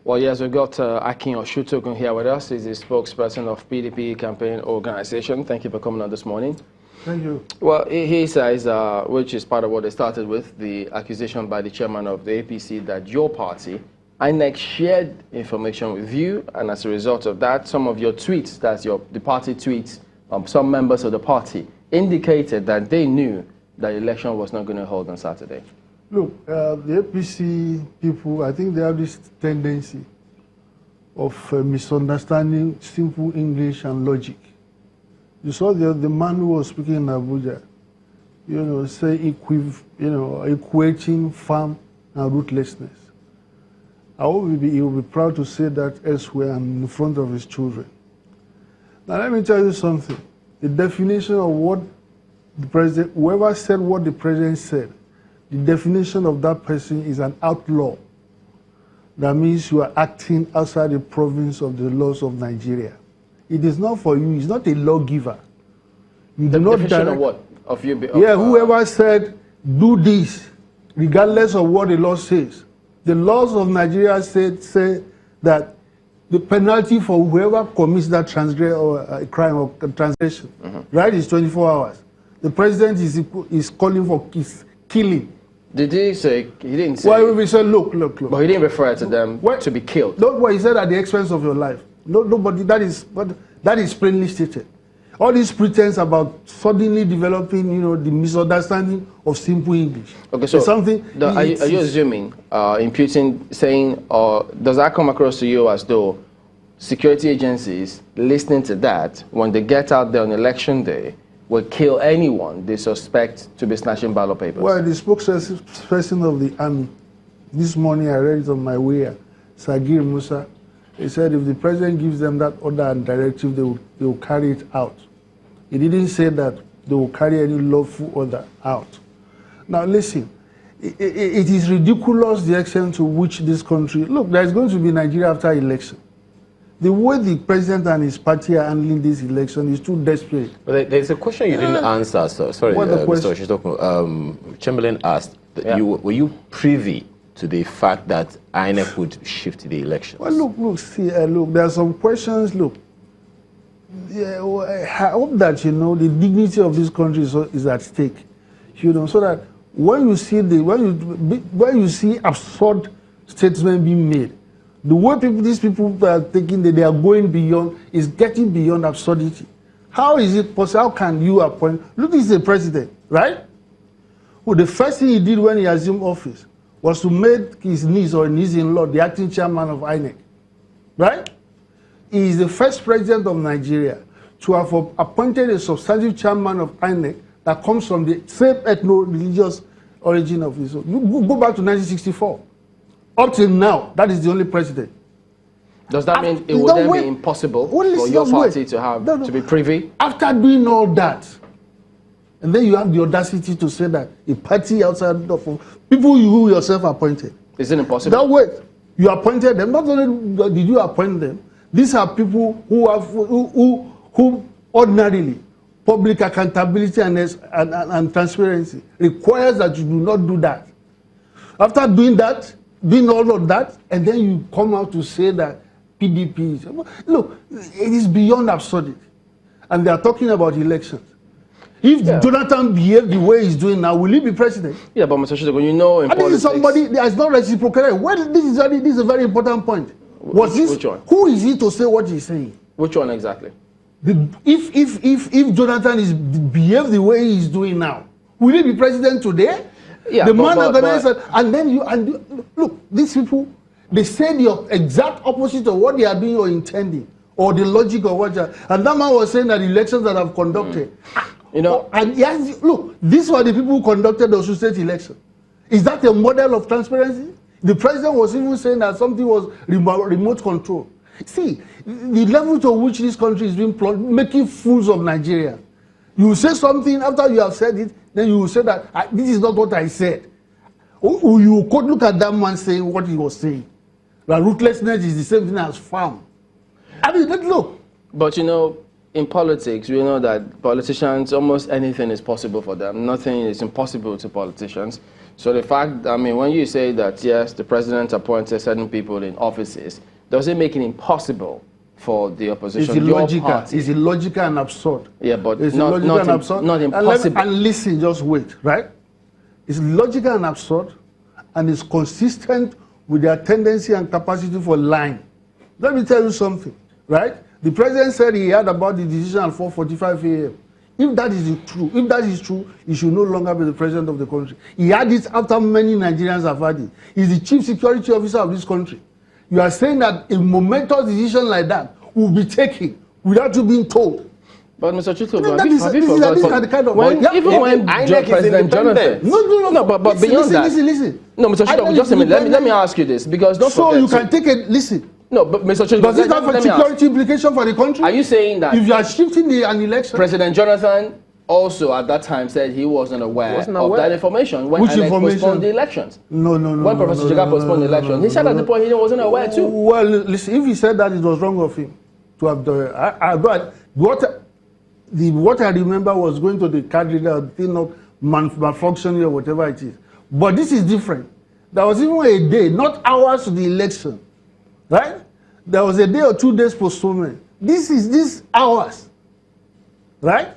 Well, yes, we've got Osuntokun here with us. He's the spokesperson of PDP campaign organization. Thank you for coming on this morning. Thank you. Well, he says, which is part of what they started with, the accusation by the chairman of the APC that your party, INEC, shared information with you, and as a result of that, some of your tweets, the party tweets, some members of the party, indicated that they knew that the election was not going to hold on Saturday. Look, the APC people, I think they have this tendency of misunderstanding simple English and logic. You saw the man who was speaking in Abuja, say equating farm and ruthlessness. I hope he will be proud to say that elsewhere and in front of his children. Now let me tell you something. The definition of what the president, whoever said what the president said, the definition of that person is an outlaw. That means you are acting outside the province of the laws of Nigeria. It is not for you. It's not a lawgiver. You do not definition of what? Whoever said, do this, regardless of what the law says. The laws of Nigeria say that the penalty for whoever commits that transgression or a crime or transgression, right, is 24 hours. The president is calling for killing. Did he say? He didn't say. Well, we said, look. But he didn't refer to them to be killed. Don't worry, he said at the expense of your life. Nobody. That is plainly stated. All this pretense about suddenly developing, the misunderstanding of simple English. Okay, so something. Are you assuming, imputing, saying, or does that come across to you as though security agencies listening to that when they get out there on election day will kill anyone they suspect to be snatching ballot papers? Well, the spokesperson of the army, this morning I read it on my way here, Sagir Musa, he said if the president gives them that order and directive, they will carry it out. He didn't say that they will carry any lawful order out. Now listen, it is ridiculous the extent to which this country, look, there's going to be Nigeria after election. The way the president and his party are handling this election is too desperate. But there's a question you didn't answer. Sorry, Mr. Osuntokun. Chamberlain asked, were you privy to the fact that INEC would shift the elections? Well, look, there are some questions. Look, I hope that, the dignity of this country is at stake. So that when you see absurd statements being made, the way these people are thinking that they are going beyond is getting beyond absurdity. How is it possible? How can you appoint? Look, this is the president, right? Well, the first thing he did when he assumed office was to make his niece or niece-in-law the acting chairman of INEC, right? He is the first president of Nigeria to have appointed a substantive chairman of INEC that comes from the same ethno-religious origin of his own. You go back to 1964. Up till now, that is the only president. Does that mean it would then be impossible for your party to be privy? After doing all that, and then you have the audacity to say that a party outside of people you yourself appointed. Is it impossible? That way, you appointed them. Not only did you appoint them, these are people who ordinarily public accountability and transparency requires that you do not do that. After doing all of that, and then you come out to say that PDP is... Look, it is beyond absurdity. And they are talking about elections. If Jonathan behaved the way he's doing now, will he be president? Yeah, but Mr. Osuntokun, in politics... This is somebody that is not reciprocated. Well, this is a very important point. Which one? Who is he to say what he's saying? Which one exactly? If Jonathan behaved the way he's doing now, will he be president today? Yeah, the man organized, and then look, these people, they say the exact opposite of what they are doing or intending, or the logic of what. And that man was saying that the elections that have conducted, and yes, look, these were the people who conducted the Osun State election. Is that a model of transparency? The president was even saying that something was remote control. See, the level to which this country is being making fools of Nigeria. You say something after you have said it, then you will say that this is not what I said. Or you could look at that man saying what he was saying. That ruthlessness is the same thing as farm. I mean, look. But in politics, we know that politicians, almost anything is possible for them. Nothing is impossible to politicians. So the fact, I mean, when you say that, yes, the president appointed certain people in offices, does it make it impossible for the opposition, It's illogical and absurd. Yeah, but it's not absurd. Not impossible. And listen, just wait, right? It's logical and absurd, and it's consistent with their tendency and capacity for lying. Let me tell you something, right? The president said he heard about the decision at 4:45 a.m. If that is true, he should no longer be the president of the country. He had it after many Nigerians have had it. He's the chief security officer of this country. You are saying that a momentous decision like that will be taken without you being told. But Mr. Chito, even when President Jonathan... No, but beyond that... Listen. No, Mr. Chito, just a minute. Let me ask you this, because don't forget... So you can take it... Listen. No, but Mr. Chito... Does it have a security implication for the country? Are you saying that... If you are shifting an election... President Jonathan also at that time said he wasn't aware of that information when INEC postponed the elections. No. When Professor Jega postponed the election, he said at the point he wasn't aware too. Well, listen, if he said that, it was wrong of him to have done. But what I remember was going to the card reader, thing of malfunctioning or whatever it is. But this is different. There was even a day, not hours to the election, right? There was a day or 2 days postponement. This hours, right?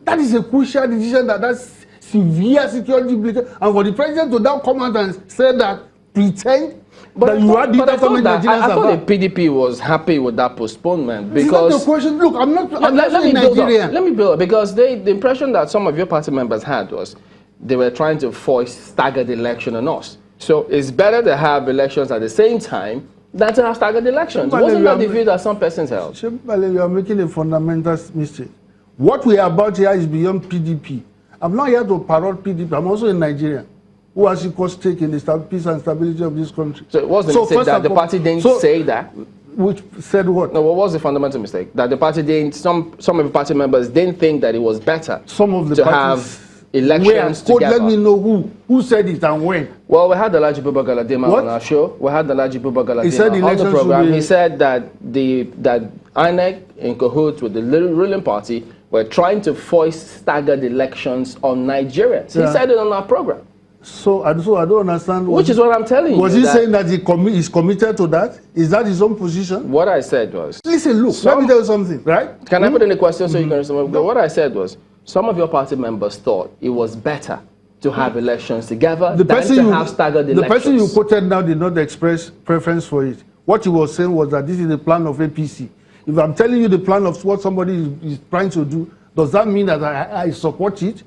That is a crucial decision that has severe security implications. And for the president to now come out and say that, pretend that you had it after many Nigerians I thought the PDP was happy with that postponement because... It's not the question. Look, I'm not Nigerian. Let me build up, because the impression that some of your party members had was they were trying to force staggered election on us. So it's better to have elections at the same time than to have staggered elections. Wasn't that the view that some persons held? You are making a fundamental mistake. What we are about here is beyond PDP. I'm not here to parrot PDP. I'm also a Nigerian who has equal stake in the peace and stability of this country. So it wasn't mistake that the party didn't say that? Which said what? No, what was the fundamental mistake? That the party didn't, some of the party members didn't think that it was better to have elections together. Let me know who said it and when. Well, we had the Alhaji Buba Galadima on our show. We had the Alhaji Buba Galadima on the program. He said that INEC, in cahoots with the ruling party, were trying to force staggered elections on Nigerians. He said it on our program. So I don't understand. Which is what I'm telling you. Was he saying that he's committed to that? Is that his own position? What I said was... Listen, look, let me tell you something, right? Can I put in a question so you can respond? What I said was, some of your party members thought it was better to have elections together than to have staggered elections. The person you quoted now did not express preference for it. What he was saying was that this is the plan of APC. If I'm telling you the plan of what somebody is trying to do, does that mean that I support it?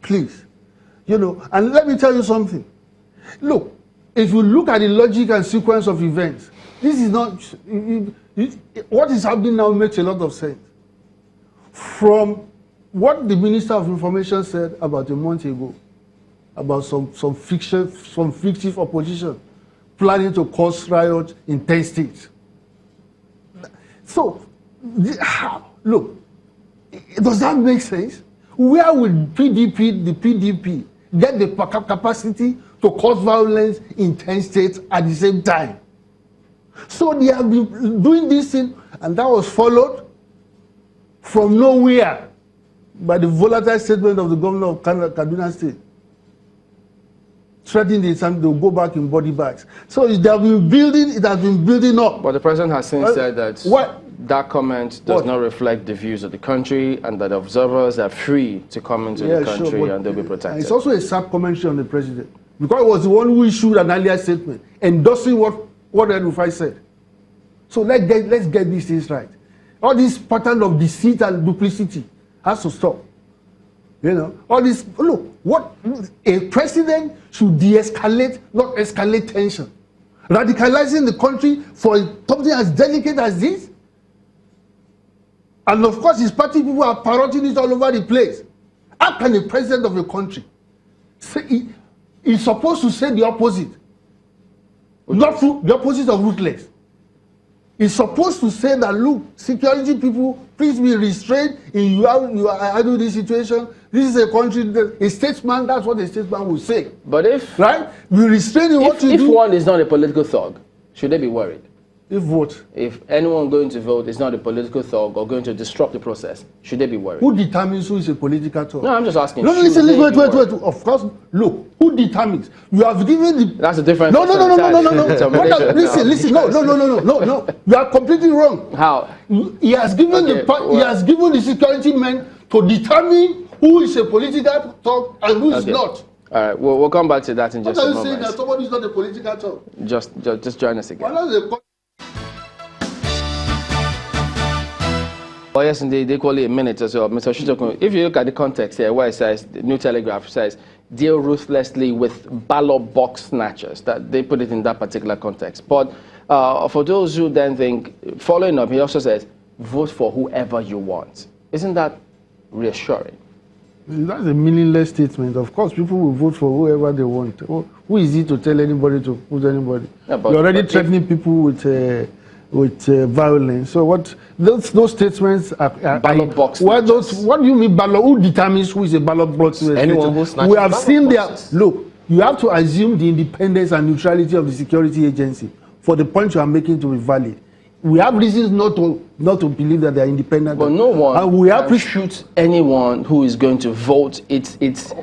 Please. You know, and let me tell you something. Look, if you look at the logic and sequence of events, this is not... what is happening now makes a lot of sense. From what the Minister of Information said about a month ago, about some fictive opposition planning to cause riots in 10 states. So, look, does that make sense? Where would the PDP get the capacity to cause violence in 10 states at the same time? So they have been doing this thing, and that was followed from nowhere by the volatile statement of the governor of Kaduna State, threatening the time they'll go back in body bags. So it has been building up. But the president has since said that that comment does not reflect the views of the country, and that observers are free to come into the country and they'll be protected. It's also a sharp commentary on the president, because it was the one who issued an earlier statement endorsing what El-Rufai said. So let's get these things right. All this pattern of deceit and duplicity has to stop. You know, all this, look, what a president should de-escalate, not escalate tension. Radicalizing the country for something as delicate as this. And of course, his party people are parroting it all over the place. How can a president of a country say he's supposed to say the opposite? Not the opposite of ruthless. He's supposed to say that, look, security people, please be restrained in you handle this situation. This is a country, a statesman, that's what a statesman will say. But if... Right? Be restrained in what you do. If one is not a political thug, should they be worried? If what? If anyone going to vote is not a political thug or going to disrupt the process, should they be worried? Who determines who is a political thug? No, I'm just asking. No, listen, wait. Of course, look, who determines? You have given the... That's a different... No. Listen, no. You are completely wrong. How? He has given he has given the security men to determine who is a political thug and who is not. All right, we'll come back to that in just a moment. What are you saying that somebody is not a political thug? Just join us again. Oh yes, indeed, equally a minute as well. Mr. Osuntokun, if you look at the context here, where it says, the New Telegraph says, deal ruthlessly with ballot box snatchers, that they put it in that particular context. But for those who then think, following up, he also says, vote for whoever you want. Isn't that reassuring? That's a meaningless statement. Of course, people will vote for whoever they want. Who is it to tell anybody to put anybody? Yeah, You're already threatening people with violence. So what those statements are ballot box. What do you mean ballot? Who determines who is a ballot box? Anyone who snatches. We have seen their look. You have to assume the independence and neutrality of the security agency for the point you are making to be valid. We have reasons not to believe that they are independent. But no one can shoot anyone who is going to vote. It is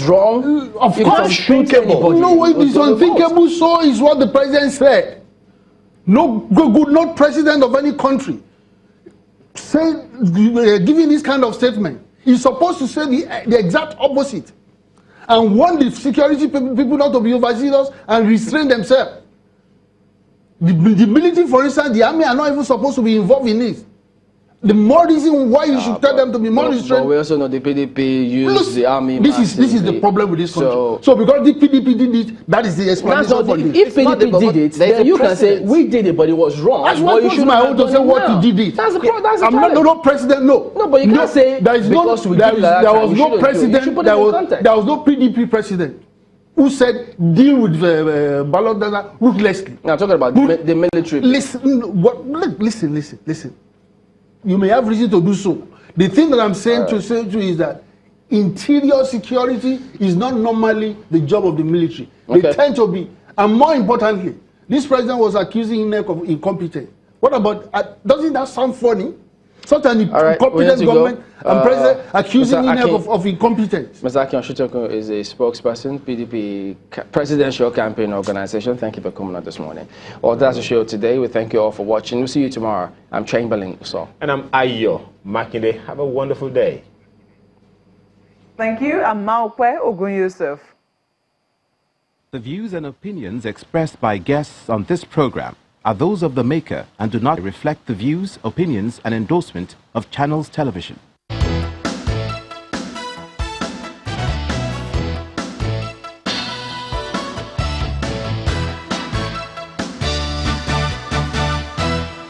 wrong. Of course, shoot anybody. No, it is unthinkable. So is what the president said. No good, not president of any country, giving this kind of statement. He's supposed to say the exact opposite and want the security people not to be overzealous and restrain themselves. The military, for instance, the army are not even supposed to be involved in this. The more reason why you should tell them to be more restrained. But we also know the PDP use the army. This is the problem with this country. So because the PDP did it, that is the explanation for this. If PDP did it, then you can say we did it, but it was wrong. That's why you should my own to say what he did it. That's the I'm not no president. No, but you can't say there was no president. There was no PDP president who said deal with ballot data ruthlessly. Now talking about the military. Listen. You may have reason to do so. The thing that I'm saying to you is that interior security is not normally the job of the military. They tend to be. And more importantly, this president was accusing INEC of incompetence. What about, doesn't that sound funny? Such an incompetent government and president accusing INEC of incompetence. Mr. Osuntokun is a spokesperson, PDP Presidential Campaign Organization. Thank you for coming on this morning. Well, that's the show today. We thank you all for watching. We'll see you tomorrow. I'm Chamberlain. And I'm Ayo Makinde. Have a wonderful day. Thank you. I'm Maokwe Ogun Yusuf. The views and opinions expressed by guests on this program are those of the maker and do not reflect the views, opinions, and endorsement of Channels Television.